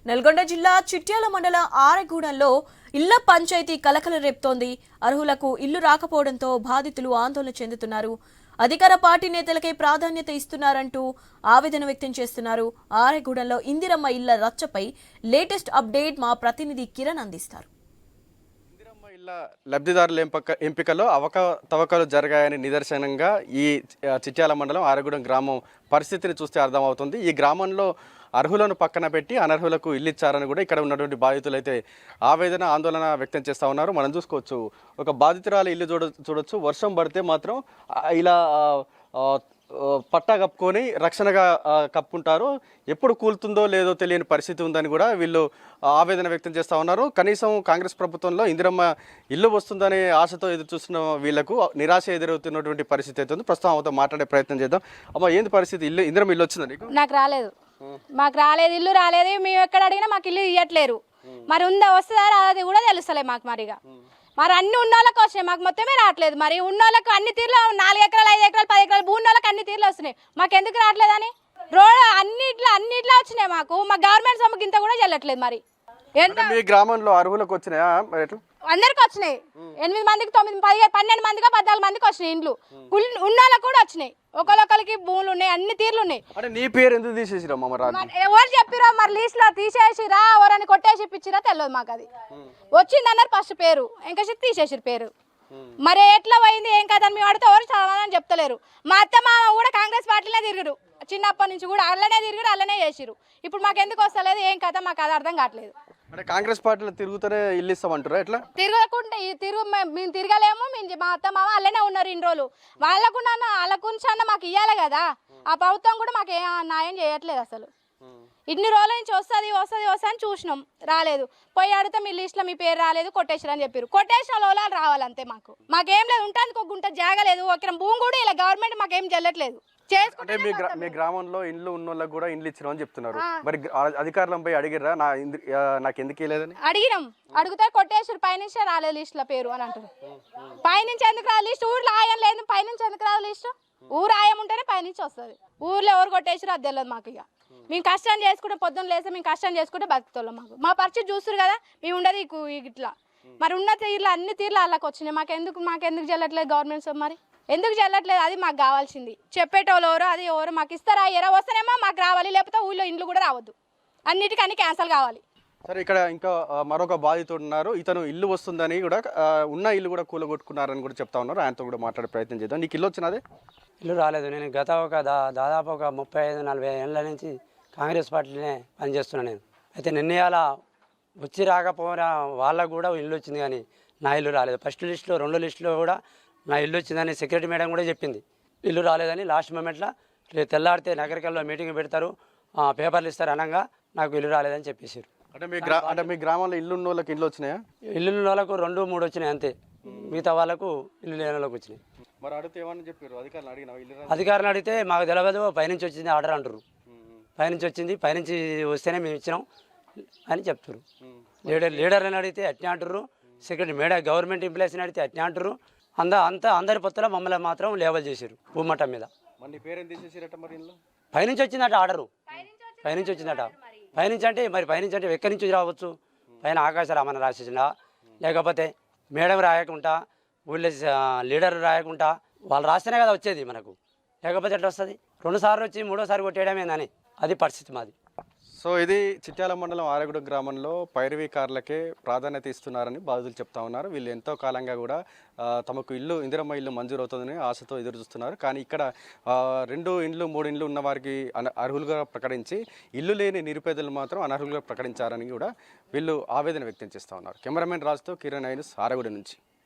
నల్గొండ జిల్లా చిట్యాల మండల ఆరెగూడెంలో ఇళ్ల పంచాయతీ కలకల రేపుతోంది. అర్హులకు ఇల్లు రాకపోవడంతో బాధితులు ఆందోళన చెందుతున్నారు. అధికార పార్టీ నేతలకే ప్రాధాన్యత ఇస్తున్నారంటూ ఆవేదన వ్యక్తం చేస్తున్నారు. ఆరెగూడెంలో ఇందిరమ్మ ఇళ్ల రచ్చపై లేటెస్ట్ అప్డేట్ మా ప్రతినిధి కిరణ్ అందిస్తారు. ఇందిరమ్మ ఇళ్ల లబ్ధిదారుల ఎంపికలో అవకతవకలు జరిగాయని నిదర్శనంగా ఈ చిట్యాల మండలం ఆరెగూడెం గ్రామం పరిస్థితిని చూస్తే అర్థమవుతుంది. ఈ గ్రామంలో అర్హులను పక్కన పెట్టి అనర్హులకు ఇల్లు ఇచ్చారని కూడా ఇక్కడ ఉన్నటువంటి బాధితులు అయితే ఆందోళన వ్యక్తం చేస్తూ ఉన్నారు. మనం చూసుకోవచ్చు, ఒక బాధితురాలు ఇల్లు చూడొచ్చు. వర్షం పడితే మాత్రం ఇలా పట్టా కప్పుకొని రక్షణగా కప్పుకుంటారు. ఎప్పుడు కూలుతుందో లేదో తెలియని పరిస్థితి ఉందని కూడా వీళ్ళు ఆవేదన వ్యక్తం చేస్తూ ఉన్నారు. కనీసం కాంగ్రెస్ ప్రభుత్వంలో ఇందిరమ్మ ఇల్లు వస్తుందనే ఆశతో ఎదురు చూస్తున్న వీళ్లకు నిరాశ ఎదురవుతున్నటువంటి పరిస్థితి అవుతుంది. ప్రస్తుతం ఆమెతో మాట్లాడే ప్రయత్నం చేద్దాం. అమ్మ, ఏంది పరిస్థితి? ఇందిరమ్మ ఇల్లు వచ్చిందా నీకు? నాకు రాలేదు, ఇల్లు రాలేదు. మేము ఎక్కడ అడిగినా మాకు ఇల్లు ఇవ్వట్లేరు. మరి ఉందా వస్తుందా అది కూడా తెలుస్తలే మాకు. మరి అన్ని ఉన్నోళ్ళకి వచ్చినాయి, మాకు మొత్తమే రావట్లేదు. మరి ఉన్నోళ్ళకి అన్ని తీర్లు 4 ఎకరాలు 5 ఎకరాలు 10 ఎకరాలు భూన్నోళ్ళకి అన్ని తీర్లు వస్తున్నాయి, మాకు ఎందుకు రావట్లేదని? రోడ్ అన్నిట్లో వచ్చినాయి. మాకు గవర్నమెంట్ సొమ్ముకి ఇంత కూడా చెల్లట్లేదు. మరి ఎంత మీ గ్రామంలో అర్హులకు వచ్చినాయా? అందరికి వచ్చినాయి. 8 మందికి 9 12 మందికి 14 మందికి వచ్చినాయి ఇండ్లు. ఉన్నోళ్ళకి కూడా వచ్చినాయి. ఒకరికి భూములు ఉన్నాయి, అన్ని తీర్లు ఉన్నాయి. అంటే నీ పేరు ఎందుకు తీసేసిరమ్మా? ఎవరు చెప్పిరో మరి, లిస్ట్ లో తీసేసిరా ఎవరని కొట్టేసి ఇప్పించిరా తెలియదు మాకు. అది వచ్చింది అన్నారు ఫస్ట్ పేరు, ఇంకా తీసేసిరు పేరు. మరి ఎట్లా పోయింది ఏం కాదని మేము అడితే ఎవరు సమాధానం చెప్తలేరు. మా అత్త మామ కూడా కాంగ్రెస్ పార్టీలో తిరిగిరు, చిన్నప్పటి నుంచి కూడా అల్లనే తిరిగిరు, అల్లనే చేసిరు. ఇప్పుడు మాకు ఎందుకు వస్తలేదు ఏం కదా మాకు అది అర్థం కావట్లేదు. అంటే కాంగ్రెస్ పార్టీలో తిరుగుతూనే ఇల్లు ఇస్తామంటారా? ఎట్లా తిరగకుండా మేము తిరగలేము. మా అత్త మామ అల్లనే ఉన్నారు ఇన్ని రోజులు. వాళ్ళకున్న మాకు ఇవ్వాలి కదా. ఆ ప్రభుత్వం కూడా మాకు న్యాయం చేయట్లేదు అసలు. ఇన్ని రోజుల నుంచి వస్తుంది అని చూసినాం, రాలేదు. పోయి అడిగితే మీ లిస్ట్లో మీ పేరు రాలేదు, కొట్టేసారని చెప్పారు. కొట్టేసిన లోలాలు రావాలంతే. మాకేం లేదు, ఉంటుంది ఒక గుంట జాగ లేదు, ఒక భూమి కూడా ఇలా గవర్నమెంట్ మాకేం చెల్లట్లేదు. అంటే మీ గ్రామంలో ఇండ్లు ఉన్న వాళ్ళకి కూడా ఇండ్లు ఇచ్చినాం అని చెప్తున్నారు. మరి అధికారులపై అడిగిర్రా నాకు ఎందుకు ఇవ్వలేదని? అడిగినాం, అడిగితే కొట్టేసారు. పైనుంచే రాలేదు లిస్ట్ లో పేరు అని అంటారు. పైనుంచి ఎందుకు రాదు లిస్ట్? ఊర్లో ఆయం లేదు, పైనుంచి ఎందుకు రాదు లిస్ట్? ఊరు ఆయం ఉంటేనే పైనుంచి వస్తుంది. ఊర్లో ఎవరు కొట్టేసారు అది తెలియదు మాకు. ఇక మేము కష్టం చేసుకుంటే, పొద్దున్న లేస్తే మేము కష్టం చేసుకుంటే బతుకుతాం. మా పరిస్థితి చూస్తారు కదా, మేము ఉండదు ఇట్లా. మరి ఉన్న తీర్లు అన్ని తీర్లు వాళ్ళకి వచ్చినాయి. మాకెందుకు చెల్లట్లేదు గవర్నమెంట్ సొమ్ము? మరి ఎందుకు చెల్లట్లేదు? అది మాకు కావాల్సింది. చెప్పేటోళ్ళు ఎవరో అది ఎవరు మాకు ఇస్తారా? ఎరా వస్తేనేమో మాకు రావాలి, లేకపోతే ఊళ్ళో ఇండ్లు కూడా రావద్దు. అన్నిటికన్నీ క్యాన్సల్ కావాలి. సరే, ఇక్కడ ఇంకా మరొక బాధితుడు ఉన్నారు. ఇతను ఇల్లు వస్తుందని కూడా ఉన్న ఇల్లు కూడా కూలగొట్టుకున్నారని కూడా చెప్తా ఉన్నారు. ఆయనతో కూడా మాట్లాడే ప్రయత్నం చేద్దాం. నీకు ఇల్లు వచ్చినదే? ఇల్లు రాలేదు. నేను గత దాదాపు ఒక 35-40 ఏళ్ళ నుంచి కాంగ్రెస్ పార్టీనే పనిచేస్తున్నాను నేను. అయితే నిర్ణయాల వచ్చి రాకపోయినా వాళ్ళకు కూడా ఇల్లు వచ్చింది, కానీ నా ఇల్లు రాలేదు. ఫస్ట్ లిస్టులో 2 లిస్టులో కూడా నా ఇల్లు వచ్చిందని సెక్రటరీ మేడం కూడా చెప్పింది. ఇల్లు రాలేదని లాస్ట్ మూమెంట్లో తెల్లారితే నగరికల్లో మీటింగ్ పెడతారు, పేపర్లు ఇస్తారు అనగా నాకు ఇల్లు రాలేదని చెప్పేసారు. అంటే మీ గ్రామంలో ఇల్లు ఉన్న వాళ్ళకి ఇల్లు వచ్చినాయా? ఇల్లు ఉన్న వాళ్ళకు 2-3 వచ్చినాయి అంతే. మిగతా వాళ్ళకు ఇల్లు లేని వాళ్ళకి వచ్చినాయి. మరి అడిగితే ఏమని చెప్పారు? అధికారులు అడిగితే మాకు తెలియదు, పైనుంచి వచ్చింది ఆర్డర్ అంటారు. పైనుంచి వచ్చింది, పైనుంచి వస్తేనే మేము ఇచ్చినాం అని చెప్తారు. లీడర్ని అడిగితే అట్నే అంటారు. సెక్రటరీ మేడం గవర్నమెంట్ ఎంప్లాయీస్ని అడిగితే అట్నే అంటారు. అందరి పొత్తులో మమ్మల్ని మాత్రం లేవల్ చేశారు భూమట్టం మీద. పైనుంచి వచ్చిందట ఆర్డరు, పైనుంచి వచ్చిందట. పైనుంచి అంటే ఎక్కడి నుంచి రావచ్చు? పైన ఆకాశ రామన్న రాసేసిందా, లేకపోతే మేడం రాయకుండా ఊళ్ళో లీడర్ రాయకుండా వాళ్ళు రాస్తేనే కదా వచ్చేది మనకు, లేకపోతే ఎట్లా వస్తుంది? 2 సార్లు వచ్చి 3వ సారి కొట్టేయడమేందని అది పరిస్థితి మాది. సో ఇది చిట్యాల మండలం ఆరెగూడెం గ్రామంలో పైరవీకారులకే ప్రాధాన్యత ఇస్తున్నారని బాధితులు చెప్తా ఉన్నారు. వీళ్ళు ఎంతో కాలంగా కూడా తమకు ఇందిరమ్మ ఇల్లు మంజూరు అవుతుందని ఆశతో ఎదురు చూస్తున్నారు. కానీ ఇక్కడ 2 ఇండ్లు 3 ఇండ్లు ఉన్న వారికి అర్హులుగా ప్రకటించి ఇల్లు లేని నిరుపేదలు మాత్రం అనర్హులుగా ప్రకటించారని కూడా వీళ్ళు ఆవేదన వ్యక్తం చేస్తూ ఉన్నారు. కెమెరామెన్ రాజుతో కిరణ్ ఐనస్, ఆరెగూడెం నుంచి.